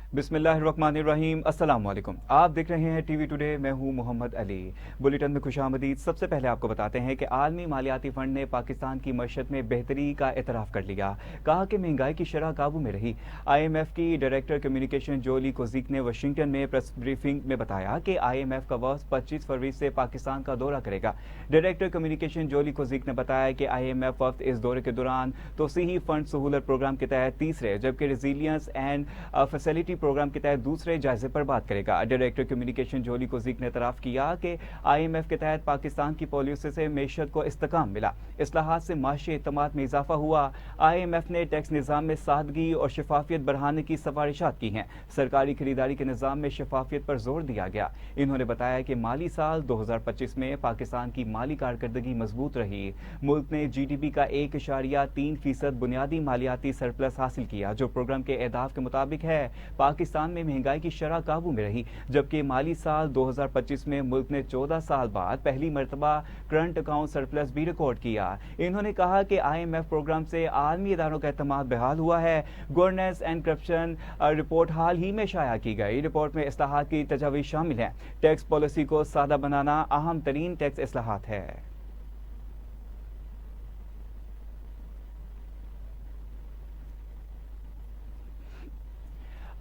बिस्मिल्लाहिर्रहमानिर्रहीम। अस्सलाम वालेकुम। आप देख रहे हैं टीवी टुडे। मैं हूं मोहम्मद अली। बुलेटिन में खुशामदीद। सबसे पहले आपको बताते हैं कि आलमी मालियाती फंड ने पाकिस्तान की मईशत में बेहतरी का एतराफ़ कर लिया। कहा कि महंगाई की शरह काबू में रही। IMF की डायरेक्टर कम्युनिकेशन जोली कोजिक ने वाशिंगटन में प्रेस ब्रीफिंग में बताया कि IMF का वर्ष 25 फरवरी से पाकिस्तान का दौरा करेगा। डायरेक्टर कम्युनिकेशन जोली कोजिक ने बताया कि IMF वक्त इस दौरे के दौरान तोसीही फंड सहूलत प्रोग्राम के तहत तीसरे जबकि रेजिलियंस एंड फैसिलिटी प्रोग्राम के तहत दूसरे जायजे पर बात करेगा। डायरेक्टर कम्युनिकेशन जोली कोजिक ने एतराफ़ किया कि IMF के तहत पाकिस्तान की पॉलिसी से मैशत को इस्तेकाम मिला। इस्लाहात से माशी एतमाद में इजाफा हुआ। IMF ने टैक्स निज़ाम में सादगी और शफाफियत बढ़ाने की सिफारिशात की हैं। सरकारी खरीदारी के निज़ाम में शफाफियत पर जोर दिया गया। इन्होंने बताया कि माली साल 2025 में पाकिस्तान की माली कारकर्दगी मजबूत रही। मुल्क ने GDP का 1.3% बुनियादी मालियाती सरप्लस हासिल किया, जो प्रोग्राम के अहदाफ के मुताबिक है। पाकिस्तान में महंगाई की शरह काबू में रही, जबकि माली साल 2025 में मुल्क ने 14 साल बाद पहली मरतबा करंट अकाउंट सरप्लस भी रिकॉर्ड किया। इन्होंने कहा कि IMF प्रोग्राम से आलमी इदारों का एतमाद बहाल हुआ है। गवर्नेंस एंड करप्शन रिपोर्ट हाल ही में शाया की गई। रिपोर्ट में इस्लाहात की तजावीज़ शामिल हैं। टैक्स पॉलिसी को सादा बनाना अहम तरीन टैक्स इस्लाहात है।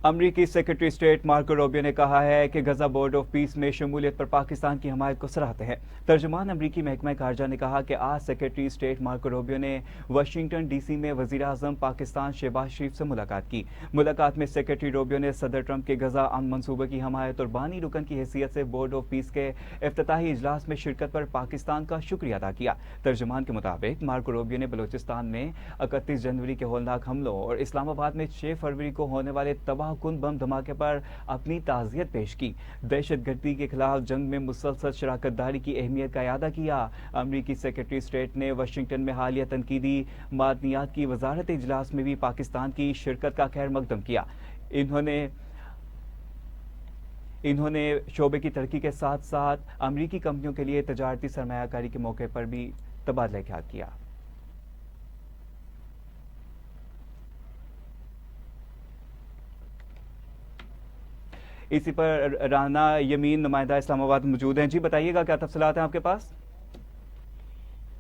अमरीकी सेक्रेटरी स्टेट मार्को रूबियो ने कहा है कि गजा बोर्ड ऑफ पीस में शमूलियत पर पाकिस्तान की हमायत को सराहते हैं। तर्जुमान अमरीकी महकमा खारजा ने कहा कि आज सेक्रेटरी स्टेट मार्को रूबियो ने वाशिंगटन DC में वजीर आजम पाकिस्तान शहबाज शरीफ से मुलाकात की। मुलाकात में सेक्रेटरी रूबियो ने सदर ट्रंप के गजा अमन मनसूबे की हमायत और बानी रुकन की हैसियत से बोर्ड ऑफ पीस के इफ्तिताही इजलास में शिरकत पर पाकिस्तान का शुक्रिया अदा किया। तर्जुमान के मुताबिक मार्को रूबियो ने बलोचिस्तान में 31 जनवरी के होलनाक हमलों और इस्लामाबाद में 6 फरवरी को होने वाले तबाह कुन बम धमाके पर अपनी ताज़ियत पेश की। दहशतगर्दी के खिलाफ जंग में मुसलसल शराकतदारी की अहमियत का इयादा किया। अमरीकी सेक्रेटरी स्टेट ने वाशिंगटन में हालिया तनकीदी मादनियात की वजारत इजलास में भी पाकिस्तान की शिरकत का खैर मकदम किया। इन्होंने शोबे की तरक्की के साथ साथ अमरीकी कंपनियों के लिए तजारती सरमायाकारी के मौके पर भी तबादला ख्याल किया। इसी पर राना यमीन नुमाइंदा इस्लामाबाद मौजूद हैं। जी बताइएगा, क्या तफसीलात हैं आपके पास?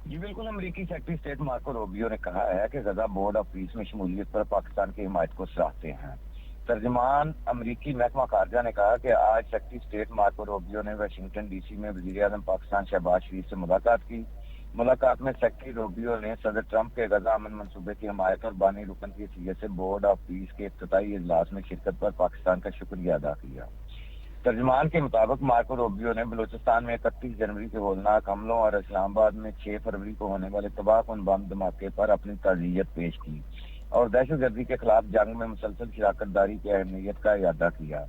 जी बिल्कुल। अमरीकी सेक्रेटरी स्टेट मार्को रूबियो ने कहा है कि गजा बोर्ड ऑफ पीस में शमूलियत पर पाकिस्तान की हिमायत को सराहते हैं। तर्जमान अमरीकी महकमा खारजा ने कहा कि आज सेक्रेटरी स्टेट मार्को रूबियो ने वाशिंगटन DC में वजीर आजम पाकिस्तान शहबाज शरीफ से मुलाकात की। मुलाकात में सेक्रेटरी रूबियो ने सदर ट्रंप के गजा अमन मनसूबे की हमायत और बानी रुकन की हैसियत से बोर्ड ऑफ पीस के इफ्तिताही इजलास में शिरकत पर पाकिस्तान का शुक्रिया अदा किया। तर्जुमान के मुताबिक मार्को रूबियो ने बलूचिस्तान में 31 जनवरी के होलनाक हमलों और इस्लामाबाद में 6 फरवरी को होने वाले तबाहकुन बम धमाके पर अपनी ताज़ियत पेश की और दहशतगर्दी के खिलाफ जंग में मुसलसल शराकतदारी की अहमियत का इयादा किया।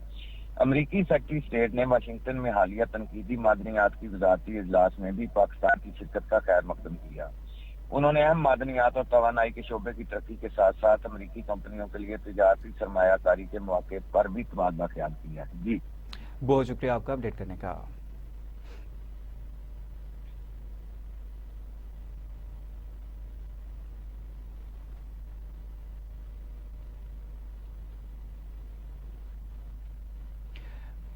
अमरीकी सेक्रेटरी स्टेट ने वाशिंगटन में हालिया तनकीदी मादनियात की वजारती इजलास में भी पाकिस्तान की शिरकत का खैर मकदम किया। उन्होंने अहम मादनियात और तवानाई के शोबे की तरक्की के साथ साथ अमरीकी कंपनियों के लिए तजारती सरमायाकारी के मौके पर भी तबादला ख्याल किया। जी बहुत शुक्रिया आपका अपडेट करने का।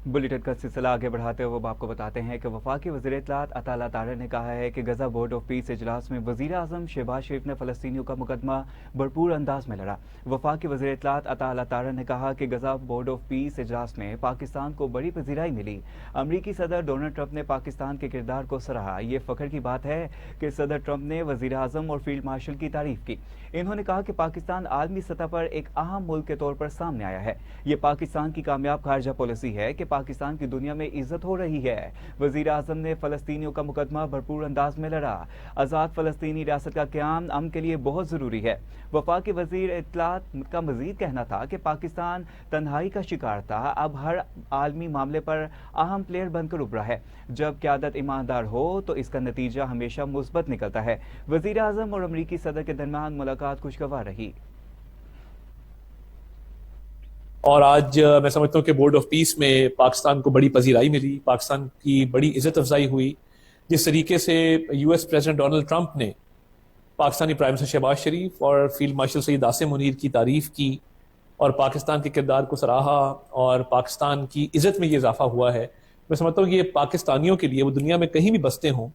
बुलेटिन का सिलसिला आगे बढ़ाते हुए अब आपको बताते हैं कि वफाकी वज़ीर इत्तलात अता अल्लाह तारर ने कहा है कि गजा बोर्ड ऑफ पीस इजलास में वज़ीर आज़म शहबाज शरीफ ने फ़लस्तीनियों का मुकदमा भरपूर अंदाज में लड़ा। वफाकी वज़ीर इत्तलात अता अल्लाह तारर ने कहा कि गजा बोर्ड ऑफ पीस इजलास में पाकिस्तान को बड़ी पजीराई मिली। अमरीकी सदर डोनाल्ड ट्रंप ने पाकिस्तान के किरदार को सराहा। ये फ़ख्र की बात है कि सदर ट्रंप ने वज़ीर आज़म और फील्ड मार्शल की तारीफ की। इन्होंने कहा कि पाकिस्तान आलमी सतह पर एक अहम मुल्क के तौर पर सामने आया है। ये पाकिस्तान की कामयाब खारजा पॉलिसी है कि पाकिस्तान की दुनिया में इज्जत हो रही है। वजीर आजम ने फलस्तीनियों का मुकदमा भरपूर अंदाज में लड़ा। आज़ाद फलस्तीनी रियासत का क़याम अमन के लिए बहुत ज़रूरी है। वफाकी वजीर इत्तलात का मजीद कहना था कि पाकिस्तान तन्हाई का शिकार था, अब हर आलमी मामले पर अहम प्लेयर बनकर उभरा है। जब क़यादत ईमानदार हो तो इसका नतीजा हमेशा मुस्बत निकलता है। वजीर आजम और अमरीकी सदर के दरमियान मुलाकात खुशगवार रही। और आज मैं समझता हूँ कि बोर्ड ऑफ पीस में पाकिस्तान को बड़ी पजीराई मिली, पाकिस्तान की बड़ी इज्जत अफजाई हुई। जिस तरीके से US प्रेसिडेंट डोनाल्ड ट्रंप ने पाकिस्तानी प्राइम मिनिस्टर शहबाज शरीफ और फील्ड मार्शल सईद आसिम मुनीर की तारीफ की और पाकिस्तान के किरदार को सराहा और पाकिस्तान की इज्जत में ये इजाफा हुआ है। मैं समझता हूँ कि ये पाकिस्तानियों के लिए, वो दुनिया में कहीं भी बसते हों,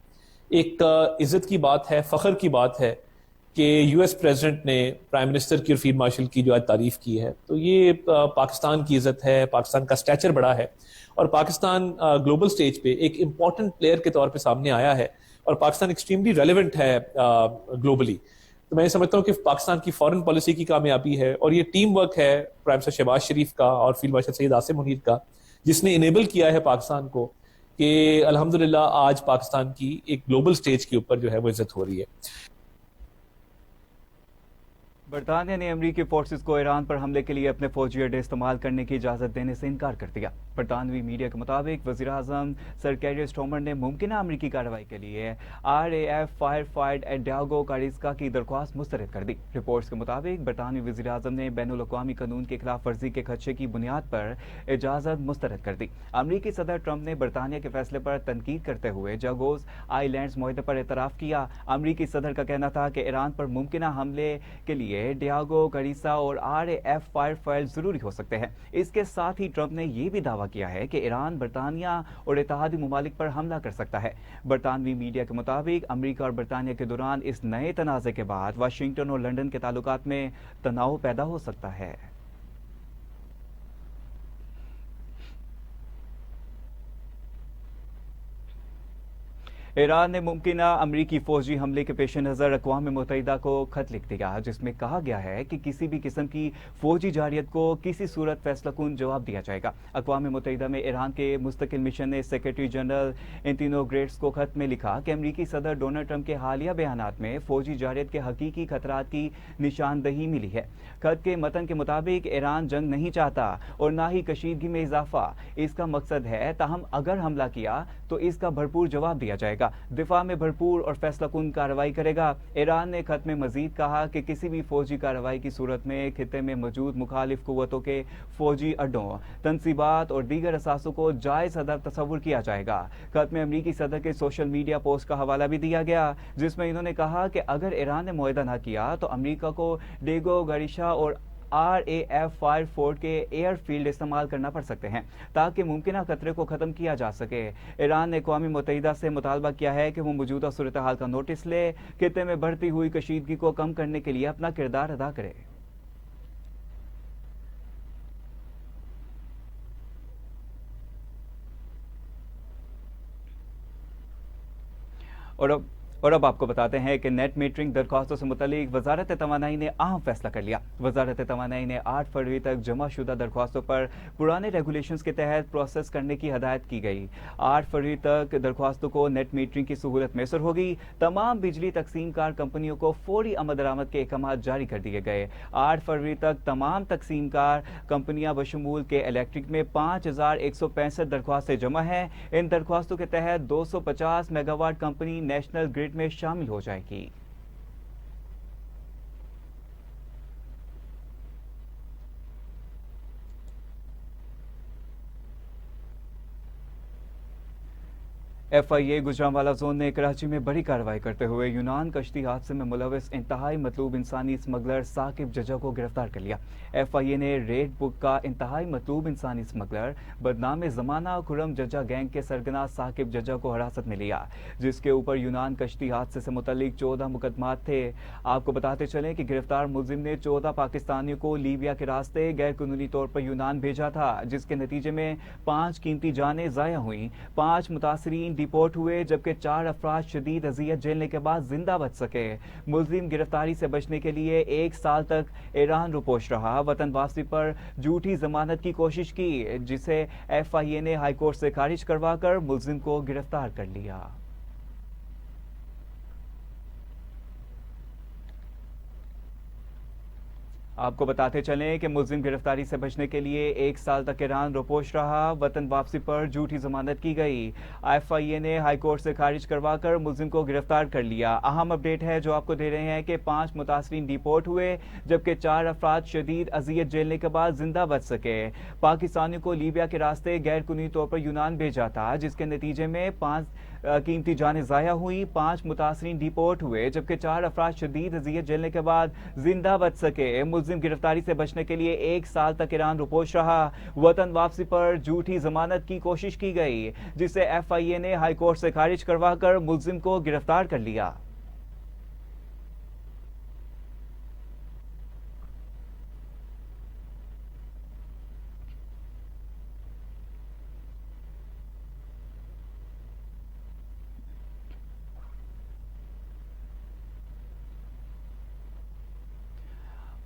एक इज्जत की बात है, फख्र की बात है कि यूएस प्रेसिडेंट ने प्राइम मिनिस्टर की और फील्ड मार्शल की जो आज तारीफ की है। तो ये पाकिस्तान की इज्जत है, पाकिस्तान का स्टैचर बड़ा है और पाकिस्तान ग्लोबल स्टेज पे एक इम्पॉर्टेंट प्लेयर के तौर पे सामने आया है और पाकिस्तान एक्सट्रीमली रेलिवेंट है ग्लोबली। तो मैं समझता हूँ कि पाकिस्तान की फॉरेन पॉलिसी की कामयाबी है और ये टीम वर्क है प्राइम मिनिस्टर शहबाज शरीफ का और फील्ड मार्शल सैयद आसिम मुनीर का, जिसने इनेबल किया है पाकिस्तान को कि अल्हम्दुलिल्लाह आज पाकिस्तान की एक ग्लोबल स्टेज के ऊपर जो है वो इज्जत हो रही है। बरतानिया ने अमरीकी फोर्सेस को ईरान पर हमले के लिए अपने फौजी अड्डे इस्तेमाल करने की इजाज़त देने से इनकार कर दिया। बरतानवी मीडिया के मुताबिक वज़ीर आज़म सर केयर स्टारमर ने मुमकिन अमरीकी कार्रवाई के लिए RAF fire fight at Diego Garcia की दरख्वास्त मुस्तरद कर दी। रिपोर्ट्स के मुताबिक बरतानवी वज़ीर आज़म ने बैनुल-अक़वामी कानून के खिलाफ वर्जी के खदशे की बुनियाद पर इजाज़त मुस्तरद कर दी। अमरीकी सदर ट्रंप ने बरतानिया के फैसले पर तनकीद करते हुए जागोस आइलैंड्स मुआहदे पर एतराफ़ किया। अमरीकी सदर का कहना था कि ईरान पर मुमकिन हमले के लिए डियागो गारिसा और RAF फायर फाइल जरूरी हो सकते हैं। इसके साथ ही ट्रंप ने यह भी दावा किया है कि ईरान बरतानिया और इत्तेहादी मुमालिक पर हमला कर सकता है। बरतानवी मीडिया के मुताबिक अमरीका और बरतानिया के दौरान इस नए तनाज़े के बाद वाशिंगटन और लंदन के ताल्लुकात में तनाव पैदा हो सकता है। ईरान ने मुमकिन अमरीकी फौजी हमले के पेश नज़र अक़वाम मुत्तहिदा को खत लिख दिया, जिसमें कहा गया है कि किसी भी किस्म की फौजी जारियत को किसी सूरत फैसलाकुन जवाब दिया जाएगा। अक़वाम मुत्तहिदा में ईरान के मुस्तकिल मिशन ने सेक्रेटरी जनरल एंटोनियो गुटेरेस को खत में लिखा कि अमरीकी सदर डोनाल्ड ट्रंप के हालिया बयानात में फौजी जारियत के हकीकी खतरात की निशानदही मिली है। खत के मतन के मुताबिक ईरान जंग नहीं चाहता और ना ही कशीदगी में इजाफा इसका मकसद है, ताहम अगर हमला किया तो इसका भरपूर जवाब दिया जाएगा, दिफा में भरपूर और फैसलाकुन कार्रवाई करेगा। ईरान ने खत में मजीद कहा कि किसी भी फौजी कार्रवाई की सूरत में खिते में मौजूद मुखालिफ कुव्वतों के फौजी अड्डों, तनसीबात और दीगर असासों को जायज हदफ तस्वुर किया जाएगा। खत में अमरीकी सदर के सोशल मीडिया पोस्ट का हवाला भी दिया गया, जिसमें इन्होंने कहा कि अगर ईरान ने मुआहदा न किया तो अमरीका को डियागो गारिसा और RAF फायर फोर्ट के एयरफील्ड इस्तेमाल करना पड़ सकते हैं ताकि मुमकिन खतरे को ख़त्म किया जा सके। ईरान ने अक़वाम मुत्तहिदा से मुतालबा किया है कि वो मौजूदा सूरत हाल का नोटिस ले, खिते में बढ़ती हुई कशीदगी को कम करने के लिए अपना किरदार अदा करे। और अब आपको बताते हैं कि नेट मीटरिंग दरख्वास्तों से मुतालिक वजारत तवानाई ने अहम फैसला कर लिया। वजारत तवानाई ने 8 फरवरी तक जमा शुदा दरख्वास्तों पर पुराने रेगुलेशंस के तहत प्रोसेस करने की हदायत की गई। 8 फरवरी तक दरख्वास्तों को नेट मीटरिंग की सहूलत मैसर होगी। तमाम बिजली तकसीम कार कंपनियों को फौरी आमद दरामद के अहकाम जारी कर दिए गए। 8 फरवरी तक तमाम तकसीम कार कंपनियां बशमूल के इलेक्ट्रिक में 5165 दरख्वास्तें जमा हैं। इन दरख्वास्तों के तहत 250 मेगावाट कंपनी नेशनल ग्रिड में शामिल हो जाएगी। FIA गुजरांवाला जोन ने कराची में बड़ी कार्रवाई करते हुए यूनान कश्ती हादसे में मुलविस इंतहाई मतलूब इंसानी स्मगलर साकिब जजा को गिरफ्तार कर लिया। FIA ने रेड बुक का इंतहाई मतलूब इंसानी स्मगलर बदनाम जमाना खुरम जजा गैंग के सरगना साकिब जजा को हिरासत में लिया, जिसके ऊपर यूनान कश्ती हादसे से मुतल्लिक 14 मुकदमात थे। आपको बताते चलें कि गिरफ्तार मुलजिम ने 14 पाकिस्तानियों को लीबिया के रास्ते गैर कानूनी तौर पर यूनान भेजा था, जिसके नतीजे में 5 कीमती जानें ज़ाया हुई, 5 मुतासरीन डिपोर्ट हुए, जबकि 4 अफराद शदीद अजियत झेलने के बाद जिंदा बच सके। मुलजिम गिरफ्तारी से बचने के लिए 1 साल तक ईरान रुपोश रहा, वतन वापसी पर झूठी जमानत की कोशिश की, जिसे FIA ने हाईकोर्ट से खारिज करवाकर मुलजिम को गिरफ्तार कर लिया। आपको बताते चलें कि मुलजिम गिरफ्तारी से बचने के लिए 1 साल तक ईरान रुपोश रहा, वतन वापसी पर झूठी जमानत की गई। FIA ने हाईकोर्ट से खारिज करवाकर मुलजिम को गिरफ्तार कर लिया। अहम अपडेट है जो आपको दे रहे हैं कि 5 मुतासरीन डिपोर्ट हुए, जबकि 4 अफराद शदीद अजियत झेलने के बाद जिंदा बच सके। पाकिस्तानियों को लीबिया के रास्ते गैर कानूनी तौर पर यूनान भेजा था, जिसके नतीजे में 5 कीमती जानें ज़ाया हुई, 5 मुतासरीन डिपोर्ट हुए, जबकि 4 अफराद शदीद अजियत झेलने के बाद जिंदा बच सके। मुल्जिम गिरफ्तारी से बचने के लिए 1 साल तक ईरान रुपोश रहा। वतन वापसी पर झूठी जमानत की कोशिश की गई, जिसे FIA ने हाईकोर्ट से खारिज करवाकर मुल्जिम को गिरफ्तार कर लिया।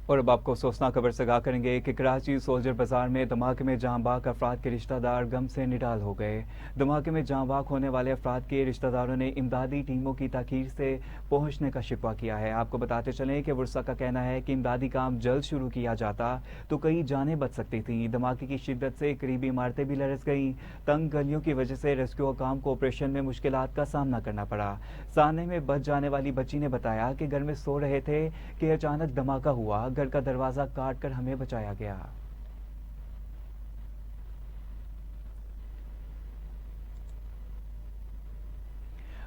और अब आपको अफसोसनाक खबर से आगाह करेंगे कि कराची सोल्जर बाजार में धमाके में जाँ बाक अफराद के रिश्तेदार गम से निडाल हो गए। धमाके में जाँ बाक होने वाले अफराद के रिश्तेदारों ने इमदादी टीमों की ताखीर से पहुंचने का शिकवा किया है। आपको बताते चलें कि वर्षा का कहना है कि इमदादी काम जल्द शुरू किया जाता तो कई जानें बच सकती थीं। धमाके की शिद्दत से करीबी इमारतें भी लरस गईं। तंग गलियों की वजह से रेस्क्यू काम को ऑपरेशन में मुश्किलात का सामना करना पड़ा। सामने में बच जाने वाली बच्ची ने बताया कि घर में सो रहे थे कि अचानक धमाका हुआ। घर का दरवाजा काट कर हमें बचाया गया।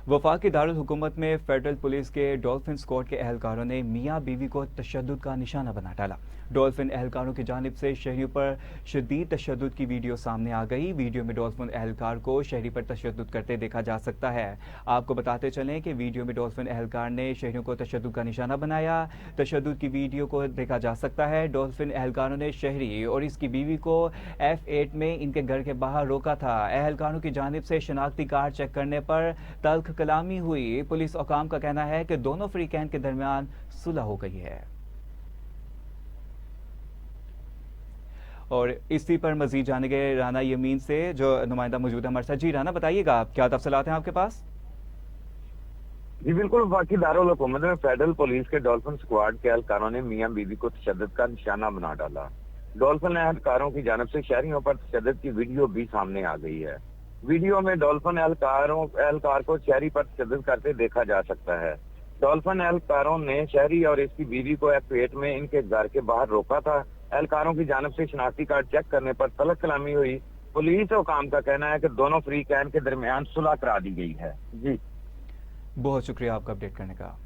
वफाकी दारुल हुकूमत में फेडरल पुलिस के डॉल्फिन स्क्वाड के एहलकारों ने मियाँ बीवी को तशद्दुद का निशाना बना डाला। डॉल्फिन एहलकारों की जानिब से शहरियों पर शदीद तशद्दुद की वीडियो सामने आ गई। वीडियो में डॉल्फिन एहलकार को शहरी पर तशद्दुद करते देखा जा सकता है। आपको बताते चलें कि वीडियो में डॉल्फिन एहलकार ने शहरियों को तशद्दुद का निशाना बनाया। तशद्दुद की वीडियो को देखा जा सकता है। डॉल्फिन एहलकारों ने शहरी और इसकी बीवी को F8 में इनके घर के बाहर रोका था। एहलकारों की जानिब से शनाख्ती कार्ड चेक करने पर तल्ख कलामी हुई। पुलिस हुकाम का कहना है कि दोनों फ्रीकैन के दरमियान सुलह हो गई है। और इसी पर मजीद जानेंगे राना यमीन से, जो नुमाइंदा मौजूद है हमारे साथ। जी राना, बताइएगा आप क्या तफसीलात हैं आपके पास? जी बिल्कुल, वफाकी दारुल हुकूमत में फेडरल पुलिस के डॉल्फिन स्क्वाड के एहलकारों ने मियाँ बीवी को तशद्दुद का निशाना बना डाला। डॉल्फिन एहलकारों की जानिब से शहरियों पर तशद्दुद की वीडियो भी सामने आ गई है। वीडियो में डॉल्फिन एहलकार को शहरी पर तशद्दुद करते देखा जा सकता है। डॉल्फिन एहलकारों ने शहरी और इसकी बीवी को F8 में इनके घर के बाहर रोका था। एहलकारों की जानिब से शनाख्ती कार्ड चेक करने पर तल्ख कलामी हुई। पुलिस हुकाम का कहना है कि दोनों फ्री कैन के दरमियान सुलह करा दी गई है। जी बहुत शुक्रिया आपका अपडेट करने का।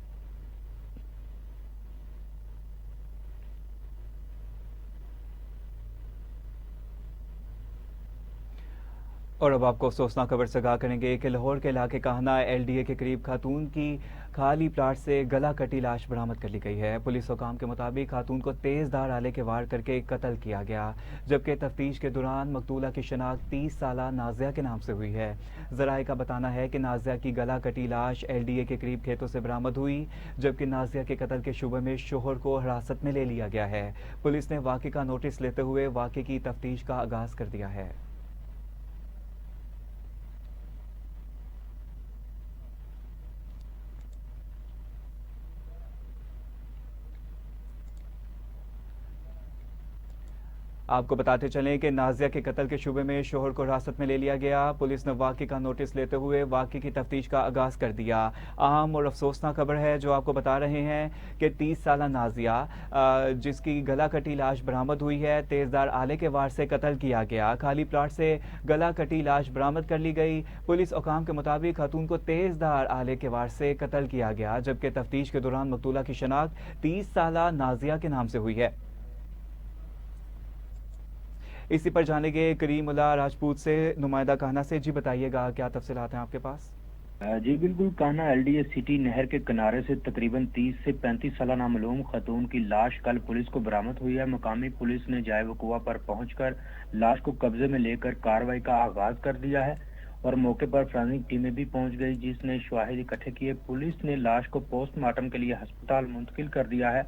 और अब आपको अफसोसनाक खबर से आगाह करेंगे कि लाहौर के इलाके काहना LDA के करीब खातून की खाली प्लाट से गला कटी लाश बरामद कर ली गई है। पुलिस हुकाम के मुताबिक खातून को तेजधार आले के वार करके कत्ल किया गया, जबकि तफ्तीश के दौरान मकतूला की शनाख्त 30 साला नाजिया के नाम से हुई है। जराये का बताना है कि नाजिया की गला कटी लाश LDA के करीब खेतों से बरामद हुई, जबकि नाजिया के कत्ल के शुबे में शोहर को हिरासत में ले लिया गया है। पुलिस ने वाक़े का नोटिस लेते हुए वाक़े की तफ्तीश का आगाज कर दिया है। आपको बताते चलें कि नाजिया के कत्ल के शुबे में शोहर को हिरासत में ले लिया गया। पुलिस ने वाक़े का नोटिस लेते हुए वाक़े की तफ्तीश का आगाज कर दिया। अहम और अफसोसनाक खबर है जो आपको बता रहे हैं कि 30 साला नाजिया जिसकी गला कटी लाश बरामद हुई है, तेजदार आले के वार से कत्ल किया गया। खाली प्लाट से गला कटी लाश बरामद कर ली गई। पुलिस हुकाम के मुताबिक खातून को तेजदार आले के वार से कत्ल किया गया, जबकि तफ्तीश के दौरान मकतूला की शनाख्त 30 साला नाजिया के नाम से हुई है। इसी पर जानेंगे करीमुल्लाह राजपूत से, नुमाइंदा कान्हा से। जी बताइएगा क्या तफसीलात हैं आपके पास? जी बिल्कुल, कान्हा LDA सिटी नहर के किनारे से तकरीबन 30 से 35 साल नामालूम खतून की लाश कल पुलिस को बरामद हुई है। मकामी पुलिस ने जाए वकुआ पर पहुंचकर लाश को कब्जे में लेकर कार्रवाई का आगाज कर दिया है और मौके पर फॉरेंसिक टीमें भी पहुंच गई, जिसने शवाहिद इकट्ठे किए। पुलिस ने लाश को पोस्टमार्टम के लिए अस्पताल मुंतकिल कर दिया है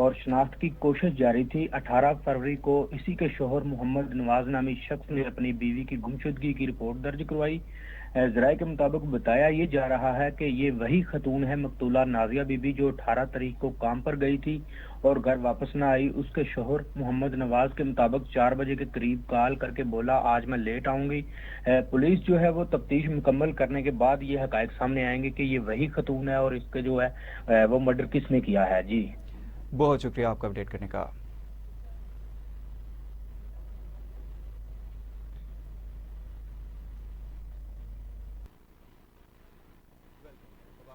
और शनाख्त की कोशिश जारी थी। 18 फरवरी को इसी के शोहर मोहम्मद नवाज नामी शख्स ने अपनी बीवी की गुमशुदगी की रिपोर्ट दर्ज करवाई। जराये के मुताबिक बताया ये जा रहा है कि ये वही खतून है मकतूला नाजिया बीबी जो 18 तारीख को काम पर गई थी और घर वापस न आई। उसके शोहर मोहम्मद नवाज के मुताबिक 4 बजे के करीब कॉल करके बोला आज मैं लेट आऊंगी। पुलिस जो है वो तफ्तीश मुकम्मल करने के बाद ये हकायक सामने आएंगे कि ये वही खतून है और इसके जो है वो मर्डर किसने किया है। जी बहुत शुक्रिया आपका अपडेट करने का।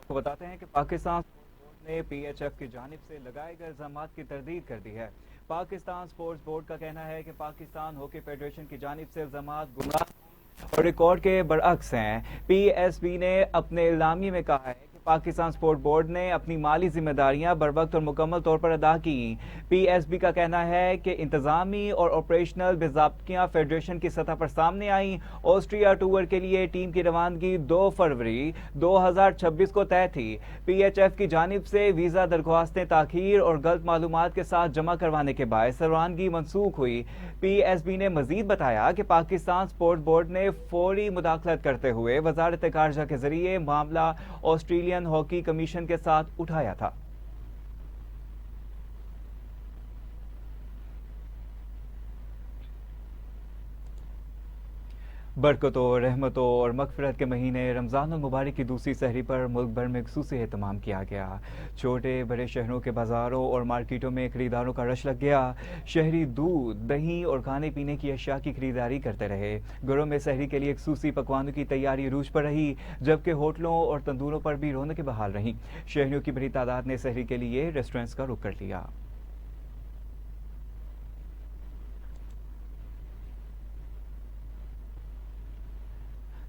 आपको बताते हैं कि पाकिस्तान स्पोर्ट्स बोर्ड ने PHF की जानिब से लगाए गए इल्जामात की तरदीद कर दी है। पाकिस्तान स्पोर्ट्स बोर्ड का कहना है कि पाकिस्तान हॉकी फेडरेशन की जानिब से इल्जामात गुमराह और रिकॉर्ड के बरअक्स हैं। PSB ने अपने इल्जामी में कहा है कि पाकिस्तान स्पोर्ट्स बोर्ड ने अपनी माली जिम्मेदारियां बर वक्त और मुकम्मल तौर पर अदा की। PSB का कहना है कि इंतजामी और ऑपरेशनल बेज़ाब्तियां फेडरेशन की सतह पर सामने आई। ऑस्ट्रिया टूर के लिए टीम की रवानगी 2 फरवरी 2026 को तय थी। PHF की जानिब से वीज़ा दरख्वास्तें ताखीर और गलत मालूमात के साथ जमा करवाने के बायस रवानगी मनसूख हुई। PSB ने मजीद बताया कि पाकिस्तान स्पोर्ट्स बोर्ड ने फौरी मुदाखलत करते हुए वजारत कारजा के जरिए मामला ऑस्ट्रेलियन हॉकी कमीशन के साथ उठाया था। बरकतों, रहमतों और मगफिरत के महीने रमज़ान मुबारक की दूसरी सहरी पर मुल्क भर में खुसूसी एहतमाम किया गया। छोटे बड़े शहरों के बाज़ारों और मार्केटों में खरीदारों का रश लग गया। शहरी दूध, दही और खाने पीने की अशिया की खरीदारी करते रहे। घरों में सहरी के लिए खुसूसी पकवानों की तैयारी अरूज पर रही, जबकि होटलों और तंदूरों पर भी रौनकें बहाल रहीं। शहरियों की बड़ी तादाद ने सहरी के लिए रेस्टोरेंट्स का रुख कर लिया।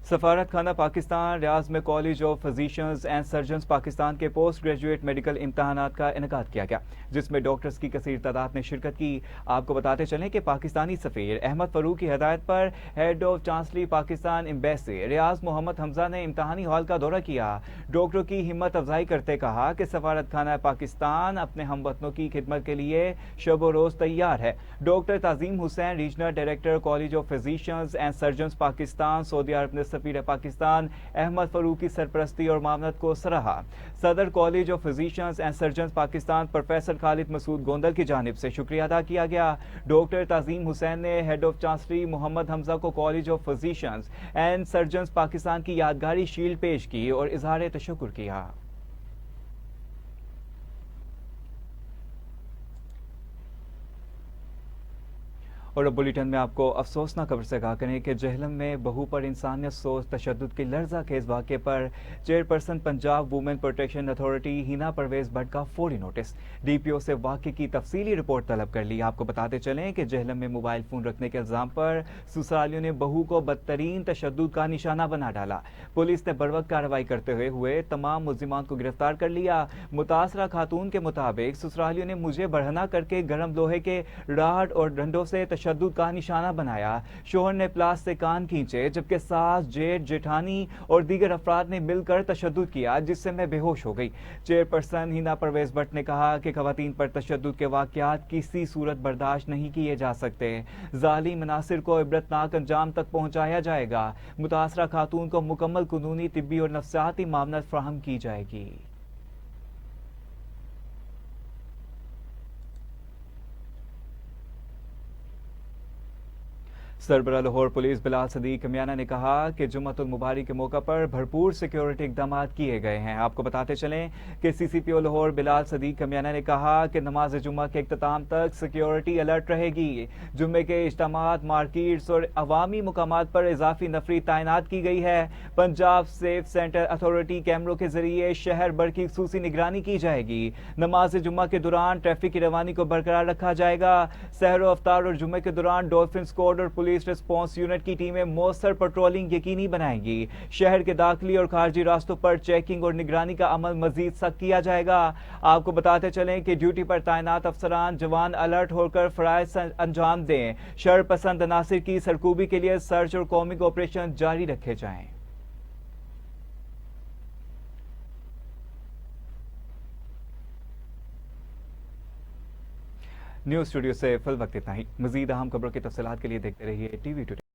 सफारत खाना पाकिस्तान रियाज में college of physicians and surgeons Pakistan के पोस्ट ग्रेजुएट मेडिकल इम्तहानात का इनेकाद किया गया, जिसमें डॉक्टर्स की कसीर तादाद ने शिरकत की। आपको बताते चलें कि पाकिस्तानी सफ़ीर अहमद फरूक की हदायत पर head of chancery Pakistan embassy Riaz Mohammad Hamza ने इम्तहानी हॉल का दौरा किया। डॉक्टरों की हिम्मत अफजाई करते कहा कि सफारत खाना पाकिस्तान अपने हमवतनों की खिदमत के लिए शब रोज़ तैयार है। Doctor Tazeem Hussain, regional director college of physicians and surgeons Pakistan, सऊदी अरब ने सफीर पाकिस्तान अहमद फरूक की सरपरस्ती और मामलत को सराहा। सदर college of physicians and surgeons Pakistan professor Khalid Masood Gondal की जानिब से शुक्रिया अदा किया गया। डॉक्टर ताजीम हुसैन ने head of chancery Mohammad Hamza को college of physicians and surgeons Pakistan की यादगारी शील्ड पेश की और इजहार तशक्कुर किया। और अब बुलेटिन में आपको अफसोसनाक खबर से आगाह करें कि जहलम में बहू पर इंसानियत सोच तशद्दुद के लर्जा खेज वाक़े पर chairperson Punjab women protection authority Hina Parvez Bhatt का फौरी नोटिस। DPO से वाक़े की तफसीली रिपोर्ट तलब कर ली। आपको बताते चलें कि जहलम में मोबाइल फ़ोन रखने के इल्ज़ाम पर ससुरालियों ने बहू को बदतरीन तशद्दुद का निशाना बना डाला। पुलिस ने बरवक्त कार्रवाई करते हुए तमाम मुल्ज़िमान को गिरफ्तार कर लिया। मुतासरा खातून के मुताबिक ससुरालियों ने मुझे बढ़ना करके गर्म लोहे के राड और डंडों से तशद्दुद का निशाना बनाया। शोहर ने प्लास से कान खींचे, जबकि सास, जेठ, जेठानी और दीगर अफराद ने मिलकर तशद्दुद किया, जिससे मैं बेहोश हो गई। चेयरपर्सन हिना परवेज भट्ट ने कहा कि खवातीन पर तशद्दुद के वाक़यात किसी सूरत बर्दाश्त नहीं किए जा सकते। जालिम मनासिर को इबरतनाक अंजाम तक पहुँचाया जाएगा। मुतासरा खातून को मुकम्मल कानूनी, तिब्बी और नफ्सियाती मामलत फराहम की जाएगी। सरबरा लाहौर पुलिस बिलाल सदीक कमियाना ने कहा कि जुम्मतुल मुबारक के मौका पर भरपूर सिक्योरिटी इकदाम किए गए हैं। आपको बताते चलें कि CCPO लाहौर बिलाल सदीक कमियाना ने कहा कि नमाज जुम्मा के इख्तिताम तक सिक्योरिटी अलर्ट रहेगी। जुम्मे के इज्तिमात, मार्केट्स और अवामी मुकामात पर इजाफी नफरी तैनात की गई है। पंजाब सेफ सेंटर अथॉरिटी कैमरों के जरिए शहर भर की खुसूसी निगरानी की जाएगी। नमाज जुम्मा के दौरान ट्रैफिक की रवानी को बरकरार रखा जाएगा। सहर अफ्तार और जुम्मे के दौरान डॉल्फिन स्क्वाड और पुलिस रिस्पांस यूनिट की टीमें मौसर पेट्रोलिंग यकीनी बनाएंगी। शहर के दाखिली और खारजी रास्तों पर चेकिंग और निगरानी का अमल मजीद सख्त किया जाएगा। आपको बताते चलें कि ड्यूटी पर तैनात अफसरान जवान अलर्ट होकर फराइज अंजाम दें। शर पसंद अनासिर की सरकूबी के लिए सर्च और कॉमिंग ऑपरेशन जारी रखे जाएं। न्यूज़ स्टूडियो से फिल वक्त इतना ही। मजीद अहम खबरों की तफसीलात के लिए देखते रहिए TV टुडे।